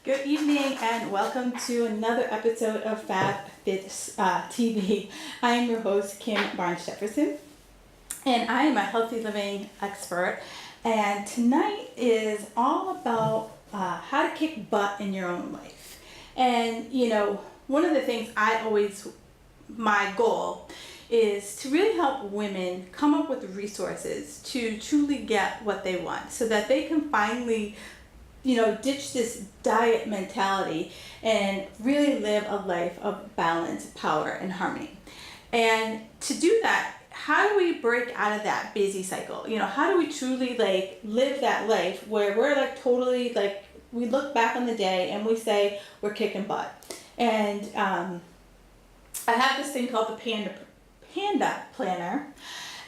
Good evening and welcome to another episode of Fab Fit TV. I am your host, Kim Barnes Jefferson, and I am a healthy living expert. And tonight is all about how to kick butt in your own life. And one of the things my goal is to really help women come up with resources to truly get what they want so that they can finally ditch this diet mentality and really live a life of balance, power, and harmony. And to do that, how do we break out of that busy cycle? How do we truly live that life where we're totally we look back on the day and we say we're kicking butt. And I have this thing called the Panda Planner.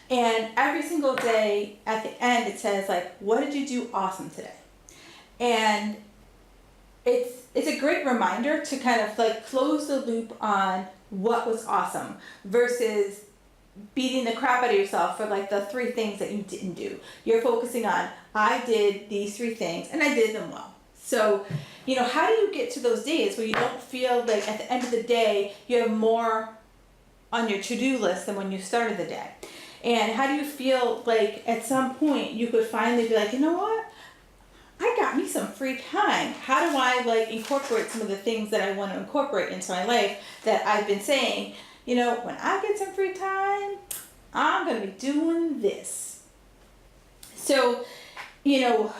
And every single day at the end it says what did you do awesome today? And it's a great reminder to kind of close the loop on what was awesome versus beating the crap out of yourself for the three things that you didn't do. You're focusing on, I did these three things and I did them well. So, how do you get to those days where you don't feel like at the end of the day you have more on your to-do list than when you started the day? And how do you feel at some point you could finally be you know what? I got me some free time. How do I incorporate some of the things that I want to incorporate into my life that I've been saying, when I get some free time, I'm going to be doing this. So, I've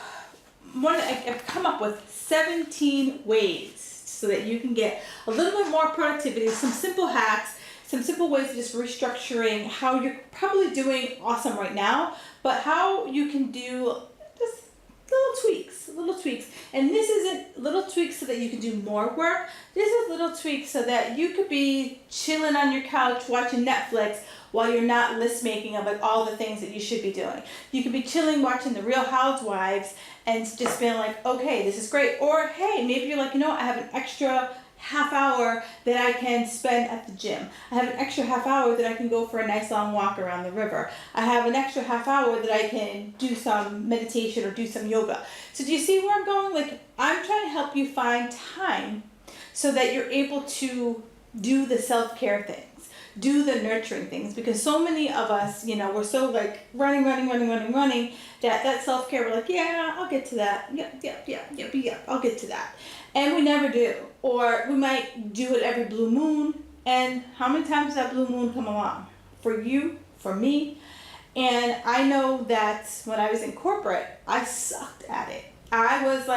come up with 17 ways so that you can get a little bit more productivity, some simple hacks, some simple ways of just restructuring how you're probably doing awesome right now, but how you can do just little tweaks. And this isn't little tweaks so that you can do more work. This is little tweaks so that you could be chilling on your couch watching Netflix while you're not list making of all the things that you should be doing. You could be chilling watching The Real Housewives and just being okay, this is great. Or hey, maybe you're I have an extra half hour that I can spend at the gym. I have an extra half hour that I can go for a nice long walk around the river. I have an extra half hour that I can do some meditation or do some yoga. So do you see where I'm going? I'm trying to help you find time so that you're able to do the self-care things, do the nurturing things, because so many of us, we're so running, that self-care, we're yeah, I'll get to that. Yeah, I'll get to that. And we never do. Or we might do it every blue moon. And how many times does that blue moon come along? For you, for me. And I know that when I was in corporate, I sucked at it. I was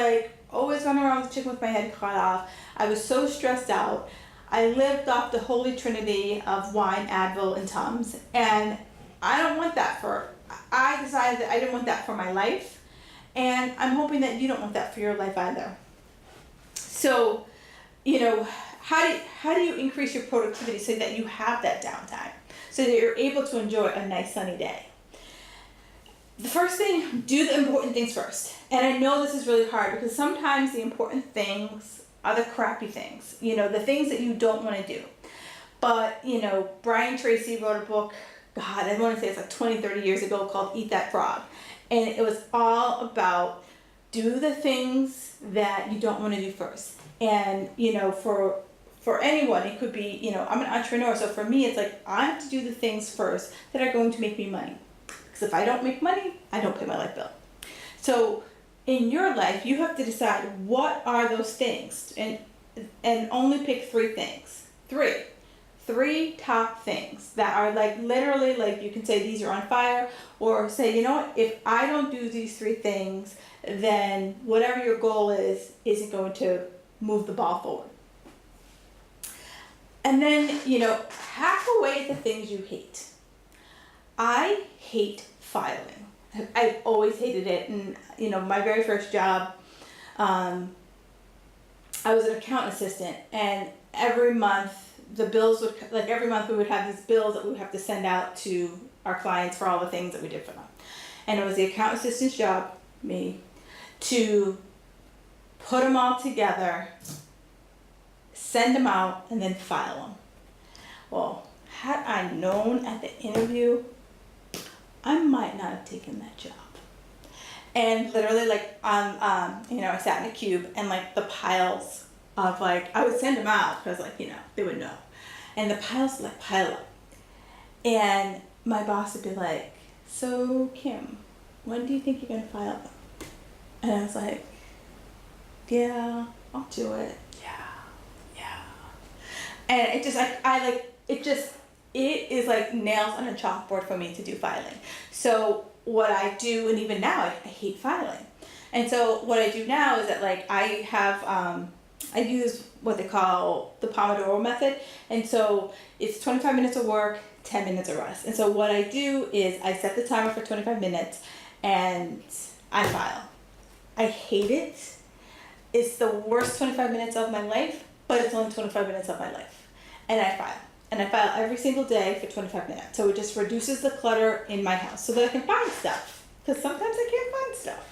always running around with a chicken with my head cut off. I was so stressed out. I lived off the holy trinity of wine, Advil, and Tums. And I decided that I didn't want that for my life. And I'm hoping that you don't want that for your life either. So, how do you increase your productivity so that you have that downtime, so that you're able to enjoy a nice sunny day? The first thing, do the important things first. And I know this is really hard because sometimes the important things are the crappy things, the things that you don't want to do. But, Brian Tracy wrote a book, God, I want to say it's 20, 30 years ago, called Eat That Frog. And it was all about do the things that you don't want to do first. And, for anyone, it could be, I'm an entrepreneur. So for me, it's I have to do the things first that are going to make me money. Because if I don't make money, I don't pay my light bill. So in your life, you have to decide what are those things and only pick three things. Three top things that are literally you can say these are on fire, or say, if I don't do these three things, then whatever your goal isn't going to move the ball forward. And then, hack away at the things you hate. I hate filing. I've always hated it. And, my very first job, I was an accountant assistant, and every month the bills would, every month we would have these bills that we would have to send out to our clients for all the things that we did for them. And it was the accountant assistant's job, me, to put them all together, send them out, and then file them. Well, had I known at the interview, I might not have taken that job. And literally like I sat in a cube and like the piles of like, I would send them out because like, they would know. And the piles would like pile up. And my boss would be like, so Kim, when do you think you're going to file them? And I was like, yeah, I'll do it. Yeah. And it just like, it is like nails on a chalkboard for me to do filing. So what I do, and even now, I hate filing. And so what I do now is that like I have, I use what they call the Pomodoro method. And so it's 25 minutes of work, 10 minutes of rest. And so what I do is I set the timer for 25 minutes and I file. I hate it. It's the worst 25 minutes of my life, but it's only 25 minutes of my life. And I file. And I file every single day for 25 minutes. So it just reduces the clutter in my house so that I can find stuff. Because sometimes I can't find stuff.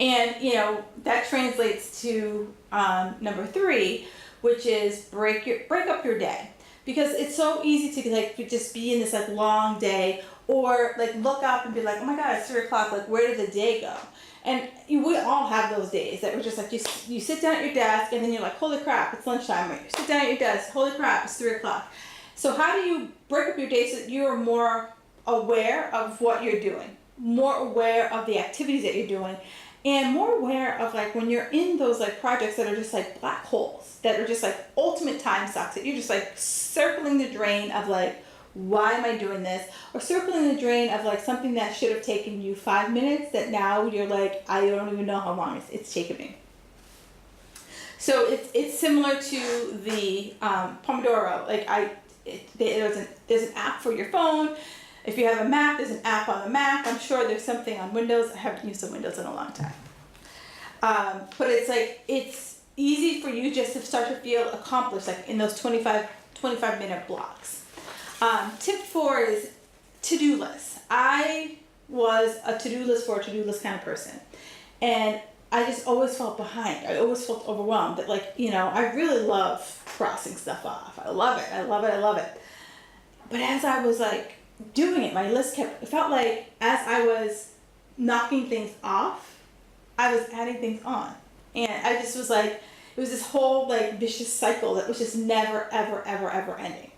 And, that translates to number 3, which is break up your day. Because it's so easy to like just be in this like long day or like look up and be like, oh my God, it's 3 o'clock. Like, where did the day go? And we all have those days that we're just like, you sit down at your desk and then you're like, holy crap, it's lunchtime. Or you sit down at your desk, holy crap, it's 3 o'clock. So how do you break up your day so that you are more aware of what you're doing, more aware of the activities that you're doing, and more aware of like when you're in those like projects that are just like black holes, that are just like ultimate time sucks, that you're just like circling the drain of like, why am I doing this? Or circling the drain of like something that should have taken you 5 minutes that now you're like, I don't even know how long it's taken me. So it's similar to the Pomodoro. Like there's an app for your phone. If you have a Mac, there's an app on the Mac. I'm sure there's something on Windows. I haven't used the Windows in a long time. But it's like, it's easy for you just to start to feel accomplished, like in those 25 minute blocks. Tip 4 is to-do lists. I was a to-do list kind of person. And I just always felt behind. I always felt overwhelmed that like, I really love crossing stuff off. I love it. But as I was like doing it, my list it felt like as I was knocking things off, I was adding things on. And I just was like, it was this whole like vicious cycle that was just never, ever, ever, ever ending.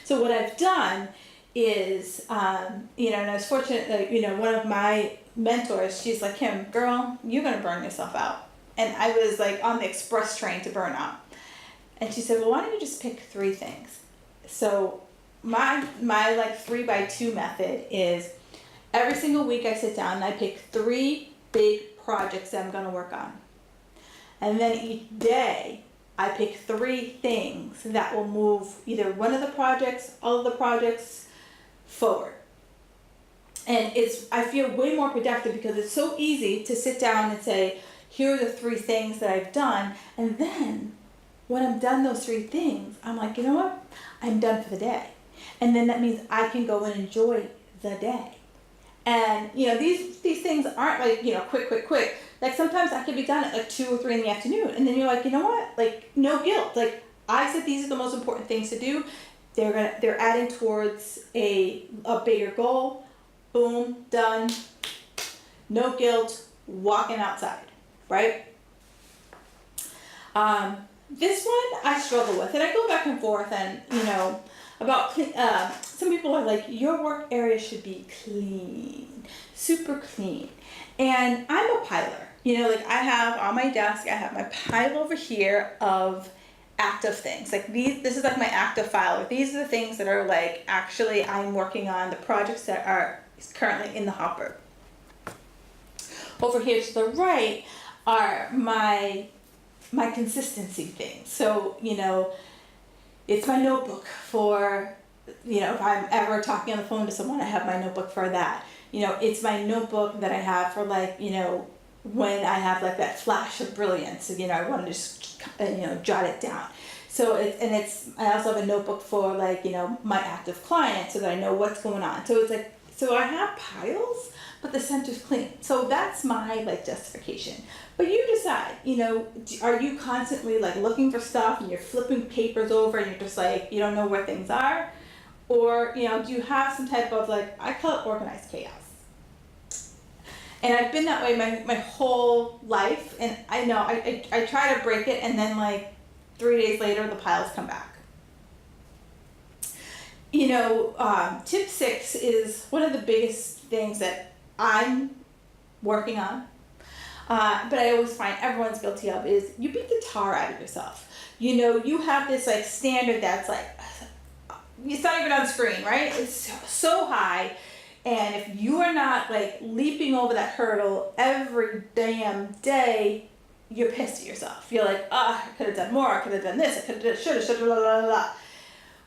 So what I've done is, and I was fortunate that, one of my mentors, she's like, Kim, girl, you're going to burn yourself out. And I was like on the express train to burn out. And she said, well, why don't you just pick 3 things? So my like 3x2 method is every single week I sit down and I pick 3 big projects that I'm going to work on. And then each day I pick 3 things that will move either one of the projects, all of the projects forward. And I feel way more productive because it's so easy to sit down and say, here are the 3 things that I've done. And then when I'm done those 3 things, I'm like, you know what? I'm done for the day. And then that means I can go and enjoy the day. And, these things aren't like, quick. Like sometimes I can be done at like 2 or 3 in the afternoon. And then you're like, you know what? Like no guilt. Like I said, these are the most important things to do. They're adding towards a bigger goal. Boom, done. No guilt, walking outside, right? This one I struggle with, and I go back and forth, and about some people are like, your work area should be clean, super clean, and I'm a piler. Like I have on my desk, I have my pile over here of active things. Like this is like my active file. These are the things that are like actually I'm working on, the projects that are currently in the hopper. Over here to the right are my consistency things. So, it's my notebook for, if I'm ever talking on the phone to someone, I have my notebook for that. It's my notebook that I have for like, when I have like that flash of brilliance, I want to just, jot it down. So I also have a notebook for like, my active clients so that I know what's going on. So it's like, so I have piles, but the center's clean. So that's my like justification. But you decide, are you constantly like looking for stuff and you're flipping papers over and you're just like, you don't know where things are? Or, do you have some type of like, I call it organized chaos. And I've been that way my whole life. And I know I try to break it, and then like 3 days later, the piles come back. Tip 6 is one of the biggest things that I'm working on. But I always find everyone's guilty of is you beat the tar out of yourself. You have this like standard that's like, it's not even on screen, right? It's so high. And if you are not like leaping over that hurdle every damn day, you're pissed at yourself. You're like, I could have done more. I could have done this. I could have, should have, blah, blah, blah.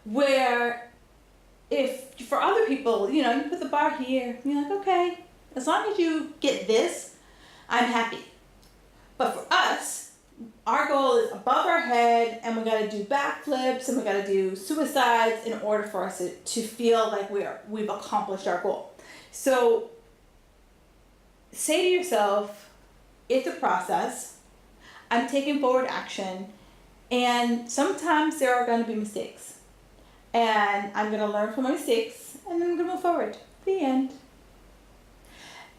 Where if for other people, you put the bar here, you're like, okay, as long as you get this, I'm happy. But for us, our goal is above our head, and we got to do backflips, and we got to do suicides in order for us to feel like we've accomplished our goal. So say to yourself, it's a process. I'm taking forward action, and sometimes there are going to be mistakes. And I'm going to learn from my mistakes, and then I'm going to move forward. The end.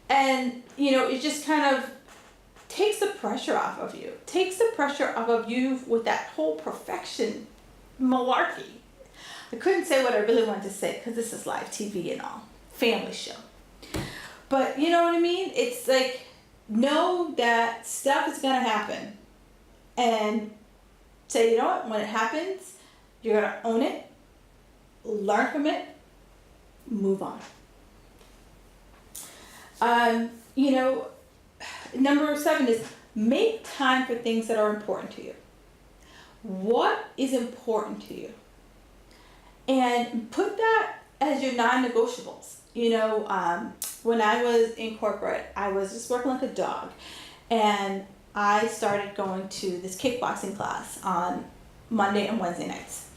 And, it just kind of takes the pressure off of you. Takes the pressure off of you with that whole perfection malarkey. I couldn't say what I really wanted to say because this is live TV and all. Family show. But you know what I mean? It's like, know that stuff is going to happen. And say, you know what? When it happens, you're going to own it. Learn from it. Move on. Number 7 is make time for things that are important to you. What is important to you? And put that as your non-negotiables. When I was in corporate, I was just working like a dog. And I started going to this kickboxing class on Monday and Wednesday nights.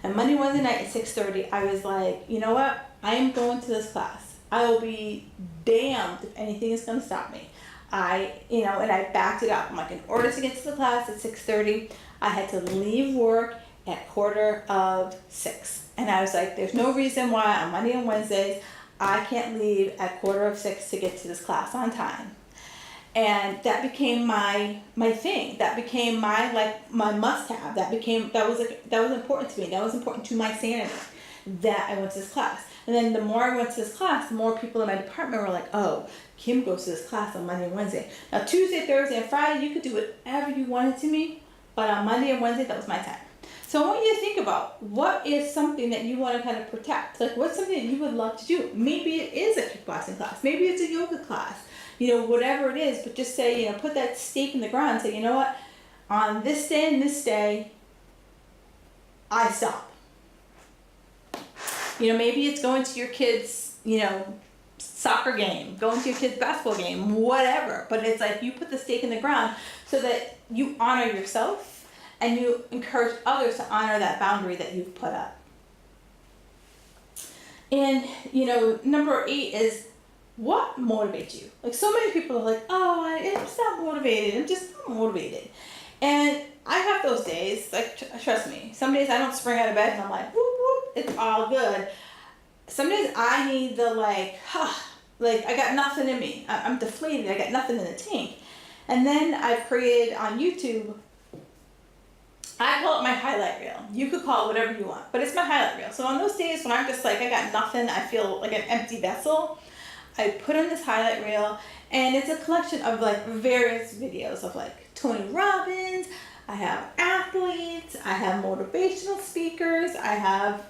And Monday, Wednesday night at 6:30, I was like, you know what? I am going to this class. I will be damned if anything is going to stop me. And I backed it up. I'm like, in order to get to the class at 6:30, I had to leave work at 5:45. And I was like, there's no reason why on Monday and Wednesdays, I can't leave at 5:45 to get to this class on time. And that became my thing. That became my must-have. That was important to me. That was important to my sanity. That I went to this class. And then the more I went to this class, the more people in my department were like, oh, Kim goes to this class on Monday and Wednesday. Now Tuesday, Thursday, and Friday, you could do whatever you wanted to me, but on Monday and Wednesday, that was my time. So I want you to think about what is something that you want to kind of protect. Like, what's something that you would love to do? Maybe it is a kickboxing class. Maybe it's a yoga class. Whatever it is, but just say, put that stake in the ground and say, you know what? On this day and this day, I stop. Maybe it's going to your kids', soccer game, going to your kids' basketball game, whatever. But it's like you put the stake in the ground so that you honor yourself and you encourage others to honor that boundary that you've put up. And, number 8 is what motivates you? Like, so many people are like, oh, I'm just not motivated. I'm just not motivated. And I have those days, like, trust me. Some days I don't spring out of bed and I'm like, whoop, whoop, it's all good. Some days I need the I got nothing in me. I'm deflated. I got nothing in the tank. And then I've created on YouTube, I call it my highlight reel. You could call it whatever you want, but it's my highlight reel. So on those days when I'm just like, I got nothing, I feel like an empty vessel, I put on this highlight reel, and it's a collection of various videos of Tony Robbins. I have athletes, I have motivational speakers, I have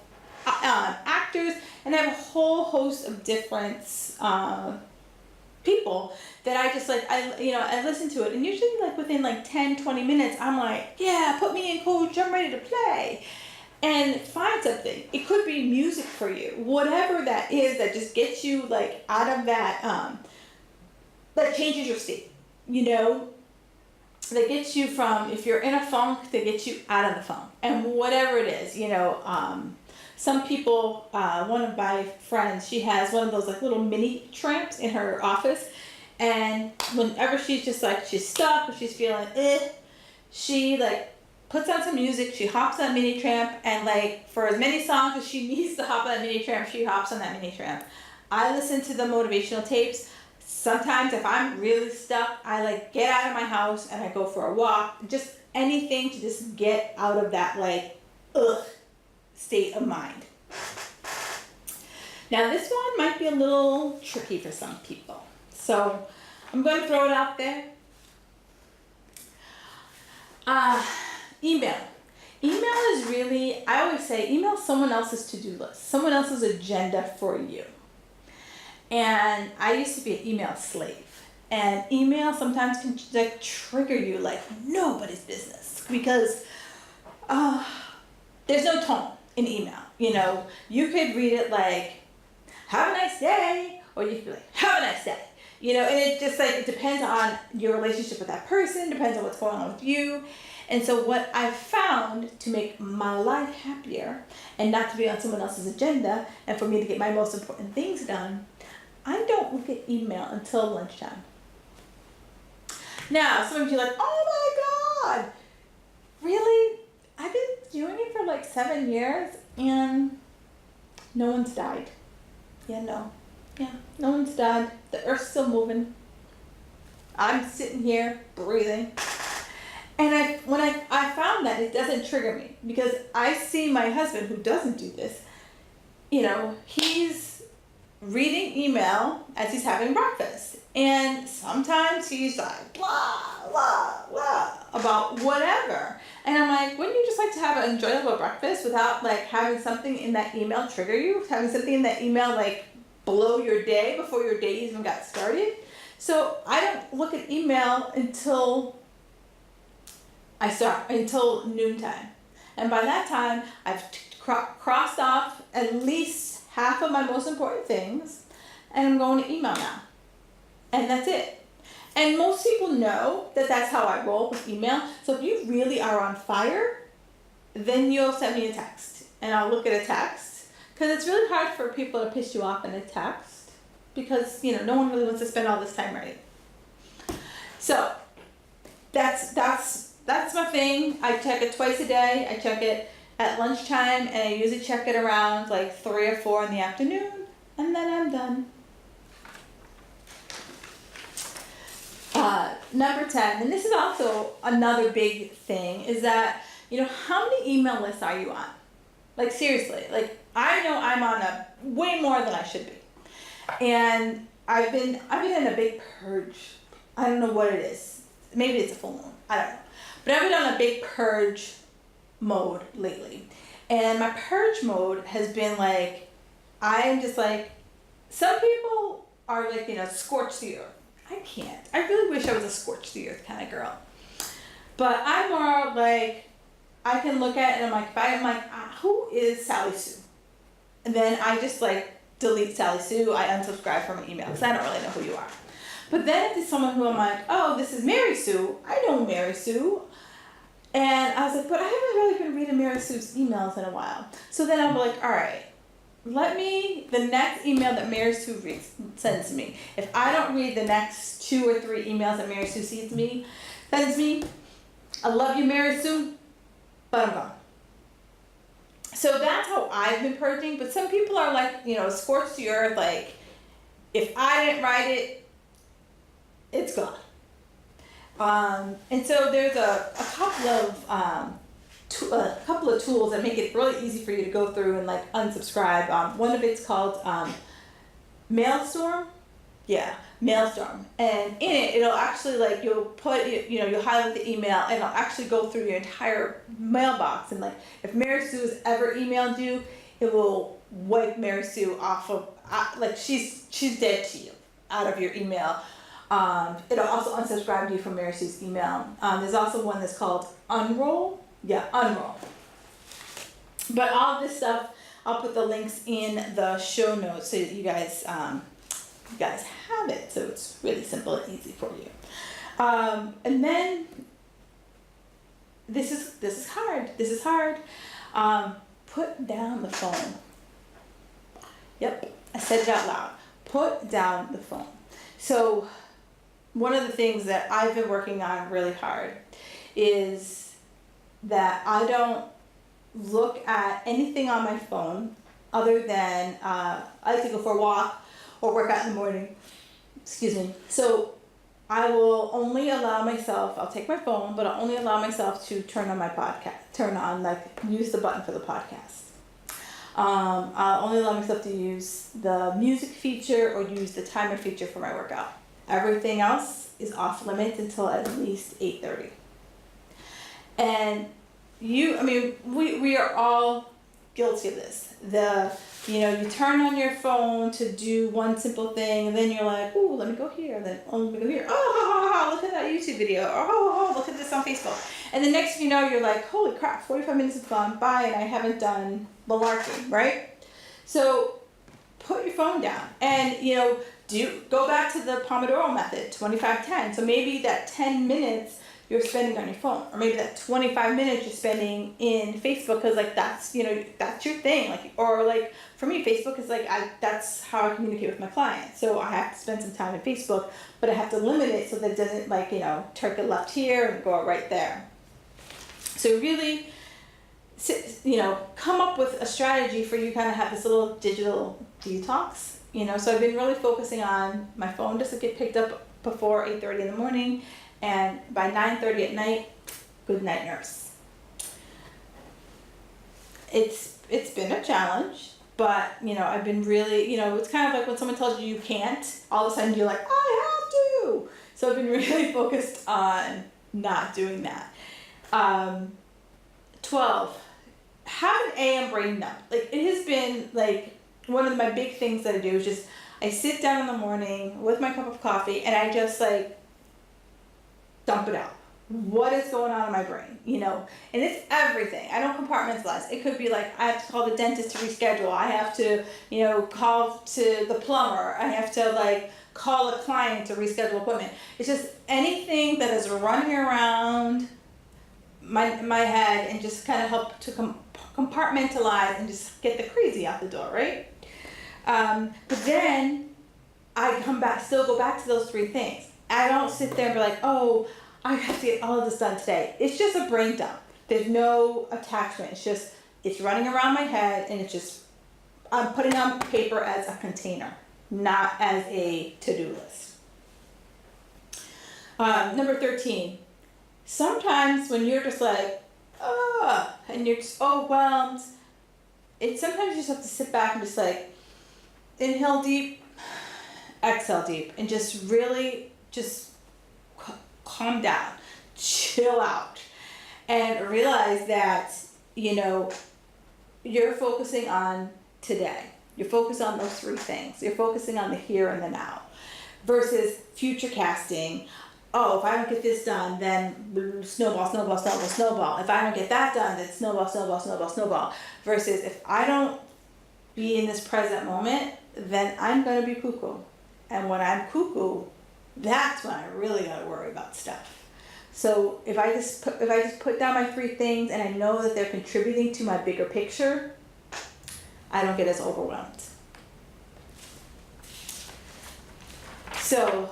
actors, and I have a whole host of different people that I just I listen to it, and usually within 10-20 minutes I'm like, yeah, put me in, coach, I'm ready to play. And find something. It could be music for you, whatever that is that just gets you out of that that changes your state, that gets you from, if you're in a funk, that gets you out of the funk. And whatever it is, some people, one of my friends, she has one of those little mini tramps in her office, and whenever she's just she's stuck or she's feeling she puts on some music, she hops on mini tramp, and for as many songs as she needs to hop on that mini tramp, she hops on that mini tramp. I listen to the motivational tapes. Sometimes if I'm really stuck, I like get out of my house and I go for a walk. Just anything to just get out of that like ugh state of mind. Now this one might be a little tricky for some people. So I'm going to throw it out there. Email. Email is really, I always say, email someone else's to-do list, someone else's agenda for you. And I used to be an email slave. And email sometimes can like trigger you like nobody's business because there's no tone in email. You know, you could read it like, have a nice day, or you could be like, have a nice day. You know, and it just like, it depends on your relationship with that person, depends on what's going on with you. And so what I've found to make my life happier and not to be on someone else's agenda and for me to get my most important things done, I don't look at email until lunchtime. Now, some of you are like, oh my God, really? I've been doing it for like 7 years and no one's died. No one's died. The earth's still moving. I'm sitting here breathing. And when I found that, it doesn't trigger me because I see my husband who doesn't do this, you know, he's reading email as he's having breakfast. And sometimes he's like, blah, blah, blah, about whatever. And I'm like, wouldn't you just like to have an enjoyable breakfast without like having something in that email trigger you? Having something in that email like blow your day before your day even got started? So I don't look at email until noontime. And by that time, I've crossed off at least half of my most important things, and I'm going to email now. And that's it. And most people know that that's how I roll with email. So if you really are on fire, then you'll send me a text, and I'll look at a text, because it's really hard for people to piss you off in a text, because, you know, no one really wants to spend all this time writing. So that's my thing. I check it twice a day. I check it at lunchtime, and I usually check it around like 3 or 4 in the afternoon, and then I'm done. Number 10, and this is also another big thing, is that, you know, how many email lists are you on? Like seriously, like I know I'm on a way more than I should be. And I've been in a big purge. I don't know what it is. Maybe it's a full moon. I don't know. But I've been on a big purge mode lately. And my purge mode has been like, I'm just like, some people are like, you know, scorch the earth. I can't. I really wish I was a scorch the earth kind of girl. But I'm more like, I can look at it and I'm like, who is Sally Sue? And then I just like delete Sally Sue. I unsubscribe from an email because I don't really know who you are. But then if it's someone who I'm like, oh, this is Mary Sue. I know Mary Sue. And I was like, but I haven't really been reading Mary Sue's emails in a while. So then I'm like, all right, the next email that Mary Sue sends me, if I don't read the next 2 or 3 emails that Mary Sue sends me, I love you, Mary Sue, but I'm gone. So that's how I've been purging. But some people are like, you know, scorched the earth, like, if I didn't write it, it's gone. And so there's a couple of tools that make it really easy for you to go through and like unsubscribe. One of it's called Mailstorm. Yeah, Mailstorm. And in it, it'll actually like you'll highlight the email and it'll actually go through your entire mailbox. And like if Mary Sue has ever emailed you, it will wipe Mary Sue off of like she's dead to you out of your email. It'll also unsubscribe you from Mary Sue's email. There's also one that's called Unroll. Yeah, Unroll. But all of this stuff, I'll put the links in the show notes so that you guys have it. So it's really simple and easy for you. And then this is hard. This is hard. Put down the phone. Yep, I said it out loud. Put down the phone. So one of the things that I've been working on really hard is that I don't look at anything on my phone other than I like to go for a walk or work out in the morning. excuse me. So I will only allow myself, I'll take my phone, but I'll only allow myself to turn on my podcast, use the button for the podcast. I'll only allow myself to use the music feature or use the timer feature for my workout. Everything else is off limits until at least 8:30. And we are all guilty of this. You turn on your phone to do one simple thing, and then you're like, oh, let me go here, and then, oh, let me go here. Oh, look at that YouTube video. Oh, look at this on Facebook. And the next thing you know, you're like, holy crap, 45 minutes have gone by and I haven't done malarkey, right? So put your phone down and, go back to the Pomodoro method, 25-10. So maybe that 10 minutes you're spending on your phone, or maybe that 25 minutes you're spending in Facebook, because that's your thing. For me, Facebook is that's how I communicate with my clients. So I have to spend some time on Facebook, but I have to limit it so that it doesn't turn a left here and go right there. So really, come up with a strategy for you kind of have this little digital detox. So I've been really focusing on my phone just to get picked up before 8:30 in the morning. And by 9:30 at night, good night, nurse. It's been a challenge, but I've been really, it's kind of like when someone tells you can't, all of a sudden you're like, I have to. So I've been really focused on not doing that. 12, have an AM brain dump. It has been one of my big things that I do is just I sit down in the morning with my cup of coffee and I just dump it out. What is going on in my brain, and it's everything. I don't compartmentalize. It could be I have to call the dentist to reschedule. I have to, call to the plumber. I have to call a client to reschedule appointment. It's just anything that is running around my head and just kind of help to compartmentalize and just get the crazy out the door, right? But then I still go back to those three things. I don't sit there and be like, oh, I have to get all of this done today. It's just a brain dump. There's no attachment. It's running around my head and I'm putting on paper as a container, not as a to-do list. Number 13, sometimes when you're just and you're just overwhelmed, sometimes you just have to sit back and just inhale deep, exhale deep, and just really calm down, chill out, and realize that, you're focusing on today. You're focused on those three things. You're focusing on the here and the now versus future casting. Oh, if I don't get this done, then snowball, snowball, snowball, snowball. If I don't get that done, then snowball, snowball, snowball, snowball. Versus if I don't be in this present moment, then I'm going to be cuckoo. And when I'm cuckoo, that's when I really got to worry about stuff. So if I just put down my three things and I know that they're contributing to my bigger picture, I don't get as overwhelmed. So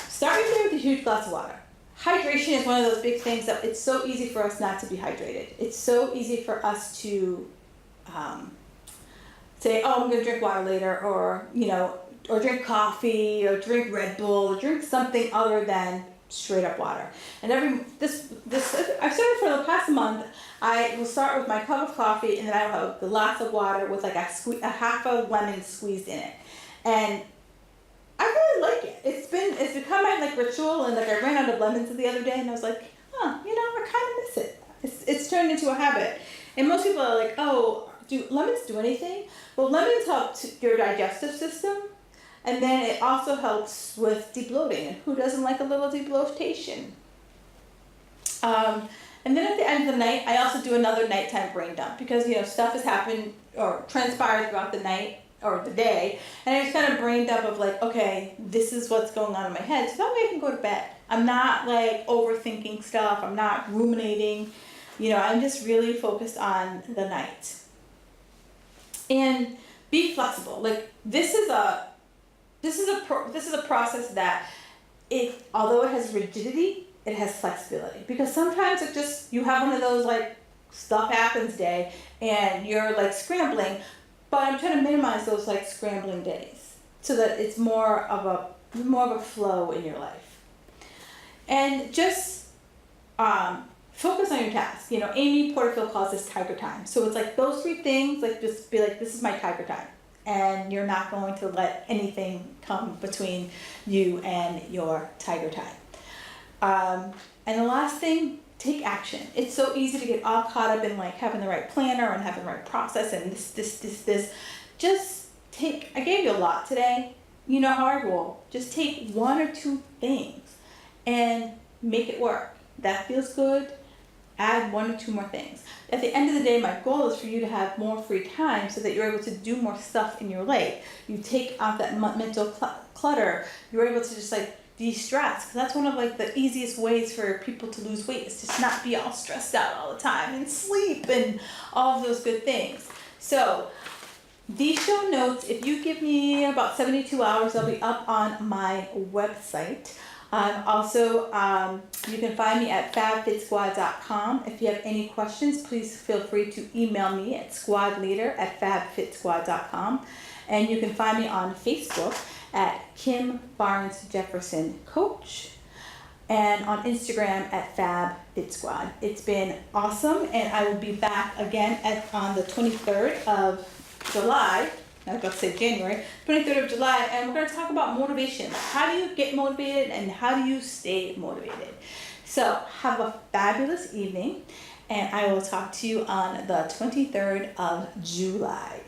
start your day with a huge glass of water. Hydration is one of those big things that it's so easy for us not to be hydrated. It's so easy for us to say, oh, I'm going to drink water later, or drink coffee, or drink Red Bull, or drink something other than straight up water. And I've started for the past month. I will start with my cup of coffee, and then I will have a glass of water with a half a lemon squeezed in it, and I really like it. It's become my ritual, and I ran out of lemons the other day, and I was like, I kind of miss it. It's turned into a habit, and most people are like, oh, do lemons do anything? Well, lemons help your digestive system, and then it also helps with debloating. And who doesn't like a little debloatation? And then at the end of the night, I also do another nighttime brain dump because stuff has happened or transpired throughout the night or the day, and I just kind of brain dump of okay, this is what's going on in my head, so that way I can go to bed. I'm not overthinking stuff. I'm not ruminating. I'm just really focused on the night. And be flexible. This is a process that although it has rigidity, it has flexibility, because sometimes you have one of those stuff happens day and you're scrambling, but I'm trying to minimize those like scrambling days so that it's more of a flow in your life. And just focus on your task. You know, Amy Porterfield calls this tiger time. So it's like those three things, like just be like, this is my tiger time. And you're not going to let anything come between you and your tiger time. And the last thing, take action. It's so easy to get all caught up in like having the right planner and having the right process and this. Just take, I gave you a lot today. You know how I roll. Just take one or two things and make it work. That feels good. Add one or two more things. At the end of the day, my goal is for you to have more free time so that you're able to do more stuff in your life. You take out that mental clutter. You're able to just like de-stress, because that's one of like the easiest ways for people to lose weight, is just not be all stressed out all the time, and sleep and all of those good things. So these show notes, if you give me about 72 hours, they'll be up on my website. Also, you can find me at fabfitsquad.com. If you have any questions, please feel free to email me at squadleader@fabfitsquad.com. And you can find me on Facebook at Kim Barnes Jefferson Coach, and on Instagram at FabFitSquad. It's been awesome, and I will be back again on the 23rd of July. I was about to say January, 23rd of July, and we're going to talk about motivation. How do you get motivated and how do you stay motivated? So have a fabulous evening, and I will talk to you on the 23rd of July.